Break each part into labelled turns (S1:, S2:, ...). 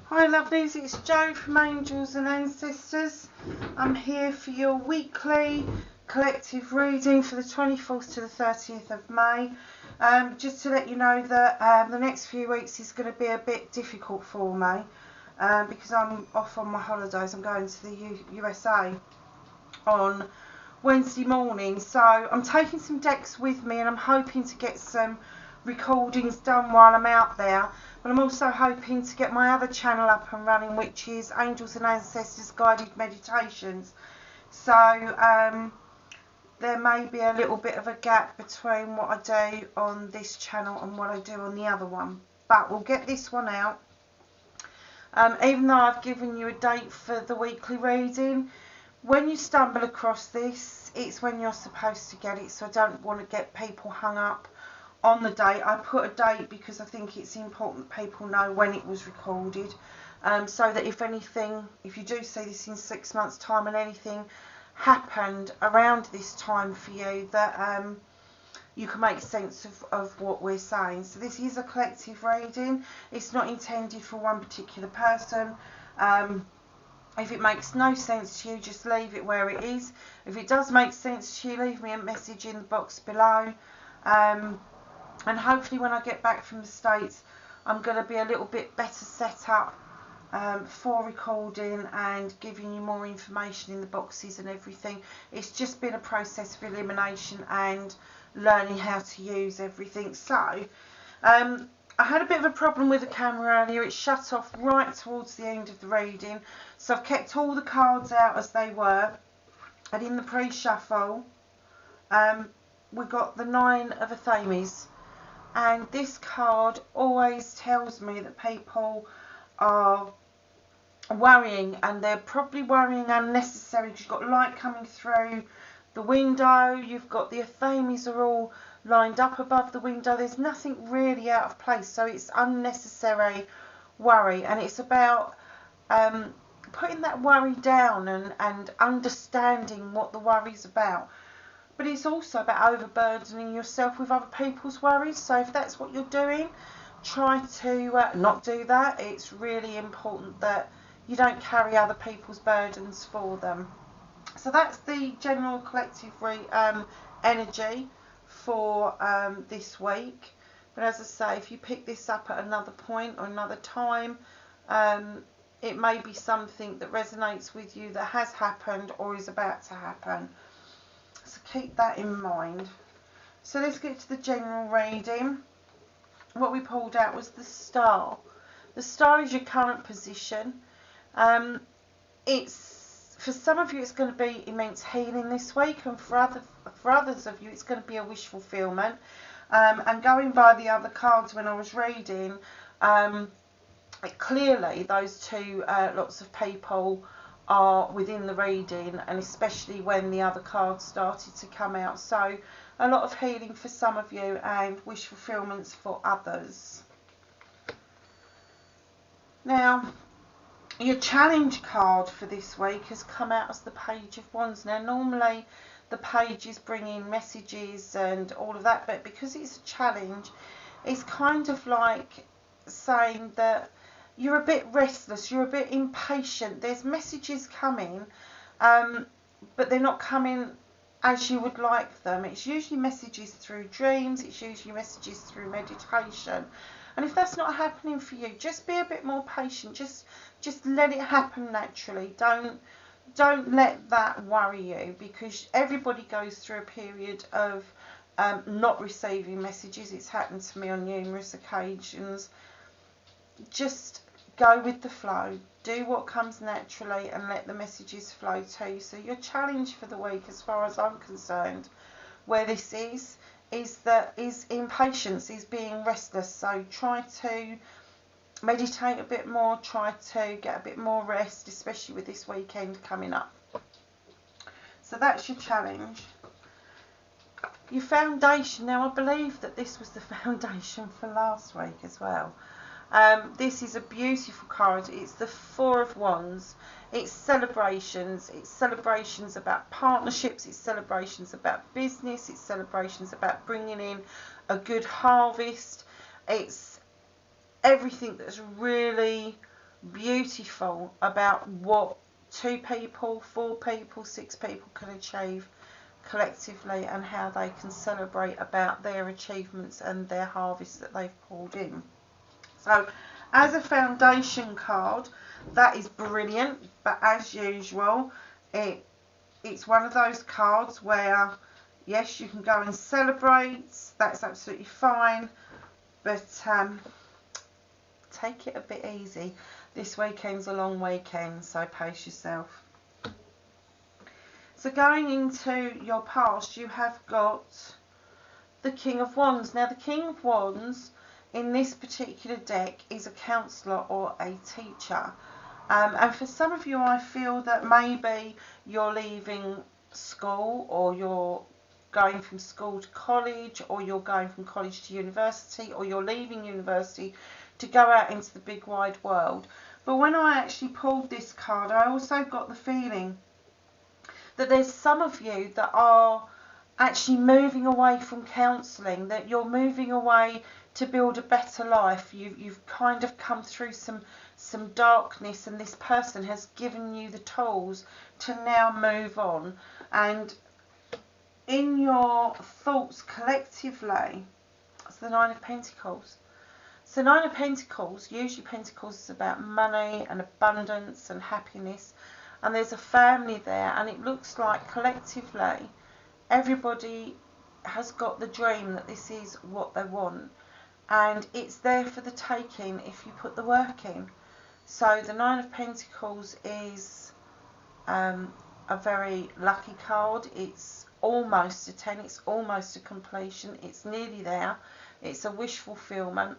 S1: Hi lovelies, it's Jo from Angels and Ancestors. I'm here for your weekly collective reading for the 24th to the 30th of May. Just to let you know that the next few weeks is going to be a bit difficult for me because I'm off on my holidays. I'm going to the USA on Wednesday morning, so I'm taking some decks with me and I'm hoping to get some recordings done while I'm out there, but I'm also hoping to get my other channel up and running, which is Angels and Ancestors Guided Meditations. So there may be a little bit of a gap between what I do on this channel and what I do on the other one, but we'll get this one out. Even though I've given you a date for the weekly reading, when you stumble across this, it's when you're supposed to get it, so I don't want to get people hung up on the date. I put a date because I think it's important that people know when it was recorded, so that if you do see this in 6 months' time and anything happened around this time for you, that you can make sense of what we're saying. So this is a collective reading. It's not intended for one particular person. If it makes no sense to you, just leave it where it is. If it does make sense to you, leave me a message in the box below. And hopefully when I get back from the States, I'm going to be a little bit better set up for recording and giving you more information in the boxes and everything. It's just been a process of elimination and learning how to use everything. So I had a bit of a problem with the camera earlier. It shut off right towards the end of the reading, so I've kept all the cards out as they were. And in the pre-shuffle, we got the 9 of Athames, and this card always tells me that people are worrying, and they're probably worrying unnecessarily, because you've got light coming through the window, you've got the Athames are all lined up above the window. There's nothing really out of place, so it's unnecessary worry, and it's about putting that worry down and understanding what the worry's about. But it's also about overburdening yourself with other people's worries. So if that's what you're doing, try to not do that. It's really important that you don't carry other people's burdens for them. So that's the general collective energy for this week. But as I say, if you pick this up at another point or another time, it may be something that resonates with you that has happened or is about to happen. So keep that in mind. So let's get to the general reading. What we pulled out was the Star. The Star is your current position. For some of you, it's going to be immense healing this week, and for others of you, it's going to be a wish fulfillment. And going by the other cards when I was reading, clearly those two lots of people are within the reading, and especially when the other cards started to come out. So a lot of healing for some of you and wish fulfillments for others. Now, your challenge card for this week has come out as the Page of Wands. Now, normally the pages bring in messages and all of that, but because it's a challenge, it's kind of like saying that you're a bit restless, you're a bit impatient. There's messages coming, but they're not coming as you would like them. It's usually messages through dreams, it's usually messages through meditation. And if that's not happening for you, just be a bit more patient. Just let it happen naturally. Don't let that worry you, because everybody goes through a period of not receiving messages. It's happened to me on numerous occasions. Just go with the flow. Do what comes naturally and let the messages flow to you. So your challenge for the week, as far as I'm concerned, where this is impatience, is being restless. So try to meditate a bit more, try to get a bit more rest, especially with this weekend coming up. So that's your challenge. Your foundation. Now, I believe that this was the foundation for last week as well. This is a beautiful card. It's the 4 of Wands. It's celebrations. It's celebrations about partnerships. It's celebrations about business. It's celebrations about bringing in a good harvest. It's everything that's really beautiful about what 2 people, 4 people, 6 people can achieve collectively, and how they can celebrate about their achievements and their harvest that they've pulled in. So as a foundation card, that is brilliant, but as usual, it's one of those cards where, yes, you can go and celebrate, that's absolutely fine, but take it a bit easy. This weekend's a long weekend, so pace yourself. So going into your past, you have got the King of Wands. Now the King of Wands in this particular deck is a counsellor or a teacher. And for some of you, I feel that maybe you're leaving school, or you're going from school to college, or you're going from college to university, or you're leaving university to go out into the big wide world. But when I actually pulled this card, I also got the feeling that there's some of you that are actually moving away from counselling, that you're moving away to build a better life. You've kind of come through some darkness, and this person has given you the tools to now move on. And in your thoughts collectively, it's the Nine of Pentacles. So Nine of Pentacles, usually Pentacles is about money and abundance and happiness, and there's a family there, and it looks like collectively everybody has got the dream that this is what they want, and it's there for the taking if you put the work in. So the Nine of Pentacles is a very lucky card. It's almost a 10, it's almost a completion, it's nearly there, it's a wish fulfillment.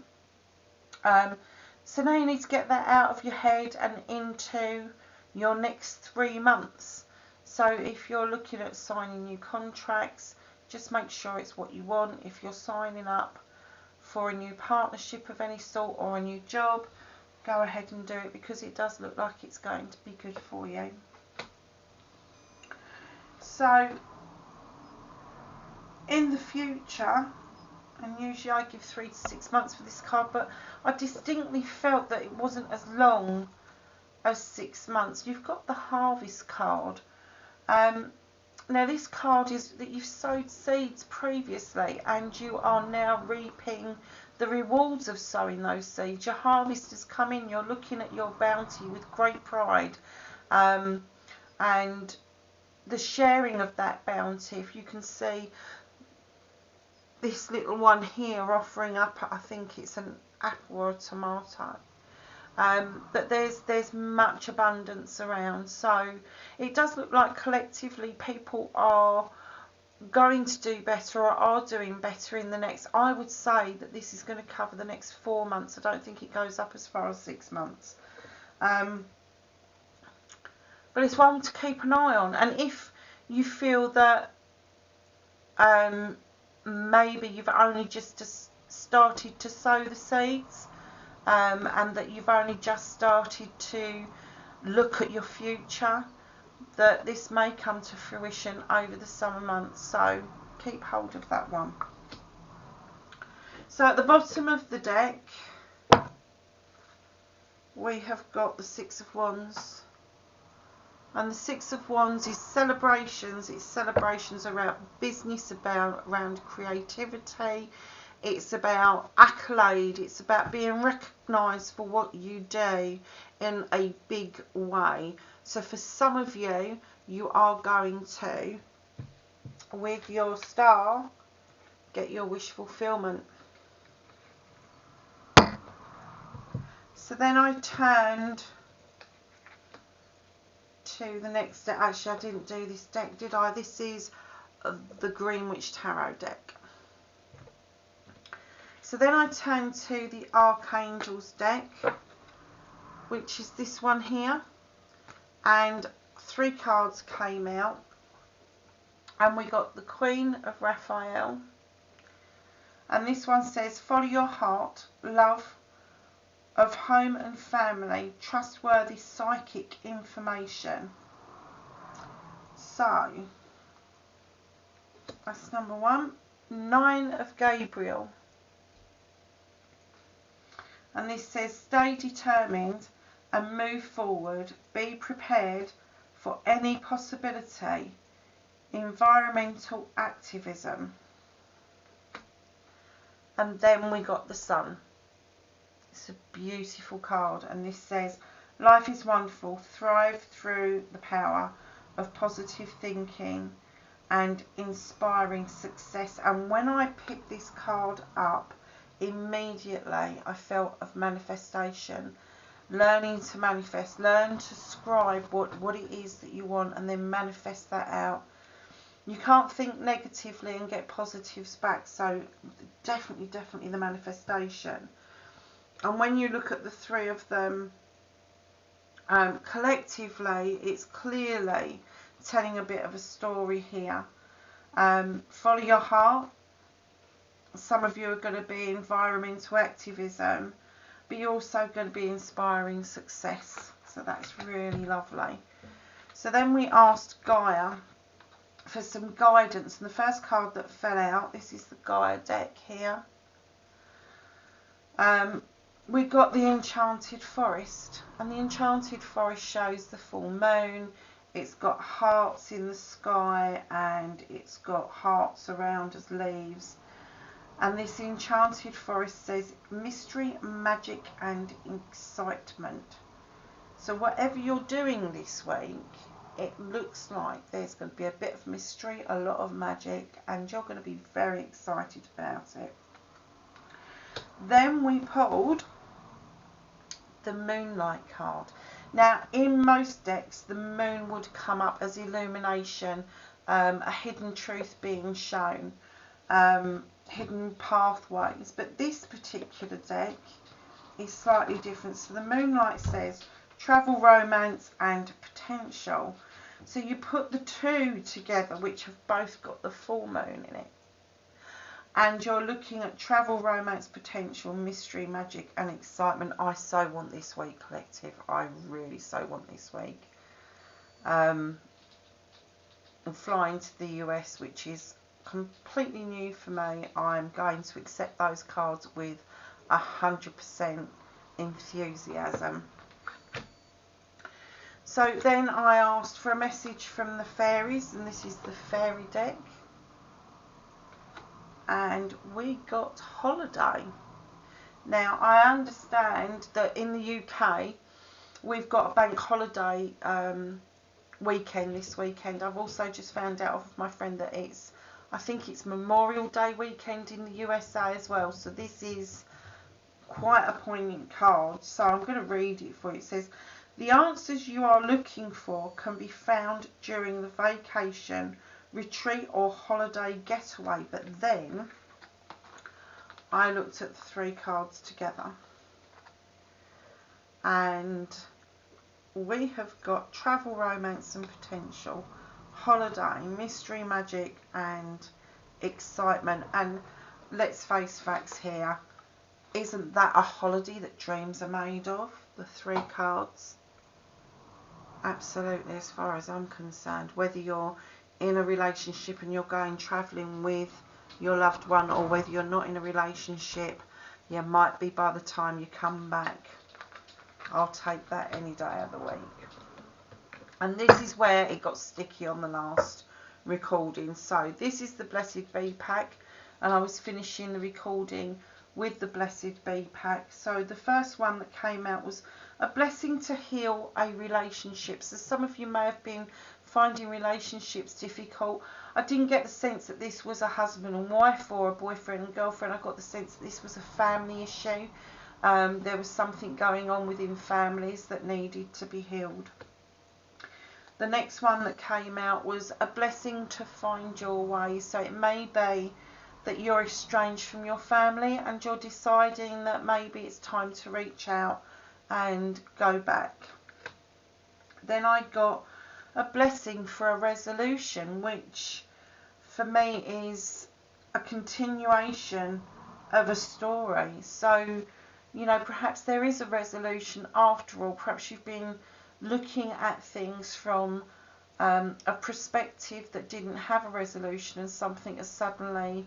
S1: So now you need to get that out of your head and into your next 3 months. So if you're looking at signing new contracts, just make sure it's what you want. If you're signing up for a new partnership of any sort or a new job, go ahead and do it, because it does look like it's going to be good for you. So in the future, and usually I give 3 to 6 months for this card, but I distinctly felt that it wasn't as long as 6 months. You've got the Harvest card. Now this card is that you've sowed seeds previously, and you are now reaping the rewards of sowing those seeds. Your harvest has come in, you're looking at your bounty with great pride, and the sharing of that bounty. If you can see this little one here offering up, I think it's an apple or a tomato, but there's much abundance around. So it does look like collectively people are going to do better, or are doing better in the next, I would say that this is going to cover the next 4 months. I don't think it goes up as far as 6 months, but it's one to keep an eye on. And if you feel that maybe you've only just started to sow the seeds, and that you've only just started to look at your future, that this may come to fruition over the summer months. So keep hold of that one. So at the bottom of the deck we have got the Six of Wands, and the Six of Wands is celebrations. It's celebrations around business, around creativity. It's about accolade. It's about being recognised for what you do in a big way. So for some of you, you are going to, with your star, get your wish fulfillment. So then I turned to the next deck. Actually, I didn't do this deck, did I? This is the Greenwich Tarot deck. So then I turned to the Archangels deck, which is this one here, and 3 cards came out, and we got the Queen of Raphael, and this one says, follow your heart, love of home and family, trustworthy psychic information. So that's number 1. 9 of Gabriel, and this says, stay determined and move forward. Be prepared for any possibility. Environmental activism. And then we got the Sun. It's a beautiful card, and this says, life is wonderful. Thrive through the power of positive thinking and inspiring success. And when I picked this card up, immediately I felt of manifestation. Learning to manifest. Learn to scribe what it is that you want and then manifest that out. You can't think negatively and get positives back, so definitely the manifestation. And when you look at the three of them collectively, it's clearly telling a bit of a story here. Follow your heart. Some of you are going to be environmental activism, but you're also going to be inspiring success. So that's really lovely. So then we asked Gaia for some guidance, and the first card that fell out, this is the Gaia deck here. We got the Enchanted Forest, and the Enchanted Forest shows the full moon. It's got hearts in the sky and it's got hearts around as leaves. And this Enchanted Forest says mystery, magic and excitement. So whatever you're doing this week, it looks like there's going to be a bit of mystery, a lot of magic, and you're going to be very excited about it. Then we pulled the Moonlight card. Now, in most decks, the moon would come up as illumination, a hidden truth being shown, hidden pathways. But this particular deck is slightly different. So the Moonlight says travel, romance and potential. So you put the two together, which have both got the full moon in it, and you're looking at travel, romance, potential, mystery, magic and excitement. I so want this week, collective. I really so want this week. I'm flying to the US, which is completely new for me. I'm going to accept those cards with 100% enthusiasm. So then I asked for a message from the fairies, and this is the fairy deck. And we got holiday. Now, I understand that in the UK, we've got a bank holiday weekend this weekend. I've also just found out of my friend that I think it's Memorial Day weekend in the USA as well. So this is quite a poignant card. So I'm going to read it for you. It says, the answers you are looking for can be found during the vacation, retreat or holiday getaway. But then I looked at the three cards together, and we have got travel, romance and potential, holiday, mystery, magic and excitement. And let's face facts here, isn't that a holiday that dreams are made of? The three cards. Absolutely, as far as I'm concerned. Whether you're in a relationship and you're going travelling with your loved one, or whether you're not in a relationship, you might be by the time you come back. I'll take that any day of the week. And this is where it got sticky on the last recording. So this is the Blessed Bee pack, and I was finishing the recording with the Blessed Bee pack. So the first one that came out was a blessing to heal a relationship. So some of you may have been finding relationships difficult. I didn't get the sense that this was a husband and wife or a boyfriend and girlfriend. I got the sense that this was a family issue. There was something going on within families that needed to be healed. The next one that came out was a blessing to find your way. So it may be that you're estranged from your family and you're deciding that maybe it's time to reach out and go back. Then I got a blessing for a resolution, which for me is a continuation of a story. So, you know, perhaps there is a resolution after all. Perhaps you've been looking at things from a perspective that didn't have a resolution, and something has suddenly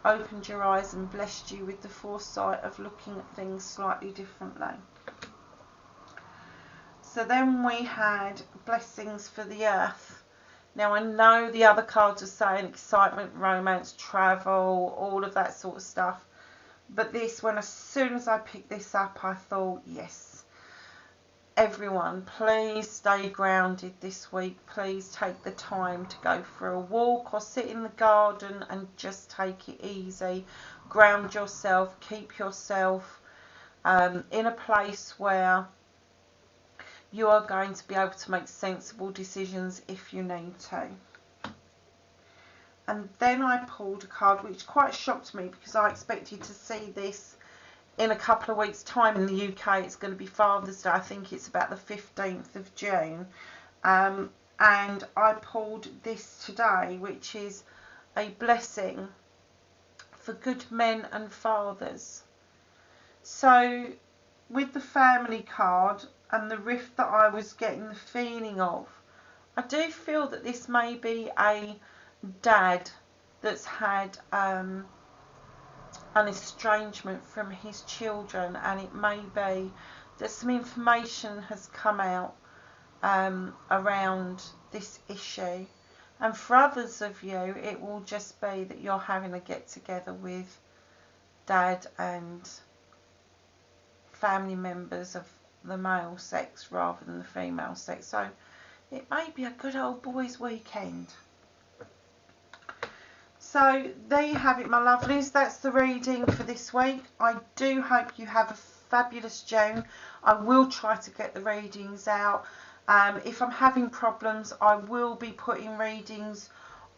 S1: opened your eyes and blessed you with the foresight of looking at things slightly differently. So then we had blessings for the earth. Now I know the other cards are saying excitement, romance, travel, all of that sort of stuff. But this, when as soon as I picked this up, I thought, yes, everyone, please stay grounded this week. Please take the time to go for a walk or sit in the garden and just take it easy. Ground yourself, keep yourself in a place where you are going to be able to make sensible decisions if you need to. And then I pulled a card which quite shocked me, because I expected to see this in a couple of weeks' time. In the UK it's going to be Father's Day. I think it's about the 15th of June. And I pulled this today, which is a blessing for good men and fathers. So with the family card and the rift that I was getting the feeling of, I do feel that this may be a dad that's had an estrangement from his children, and it may be that some information has come out around this issue. And for others of you, it will just be that you're having a get together with dad and family members of the male sex rather than the female sex. So it may be a good old boys weekend. So there you have it, my lovelies. That's the reading for this week. I do hope you have a fabulous June. I will try to get the readings out. If I'm having problems, I will be putting readings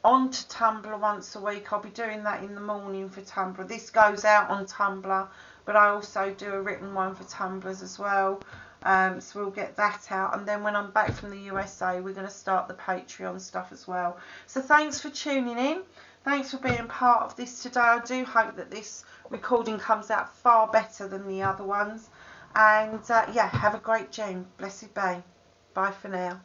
S1: onto Tumblr once a week. I'll be doing that in the morning for Tumblr. This goes out on Tumblr, but I also do a written one for Tumblrs as well. So we'll get that out, and then when I'm back from the USA, we're going to start the Patreon stuff as well. So thanks for tuning in. Thanks for being part of this today. I do hope that this recording comes out far better than the other ones. And yeah, have a great June. Blessed be. Bye for now.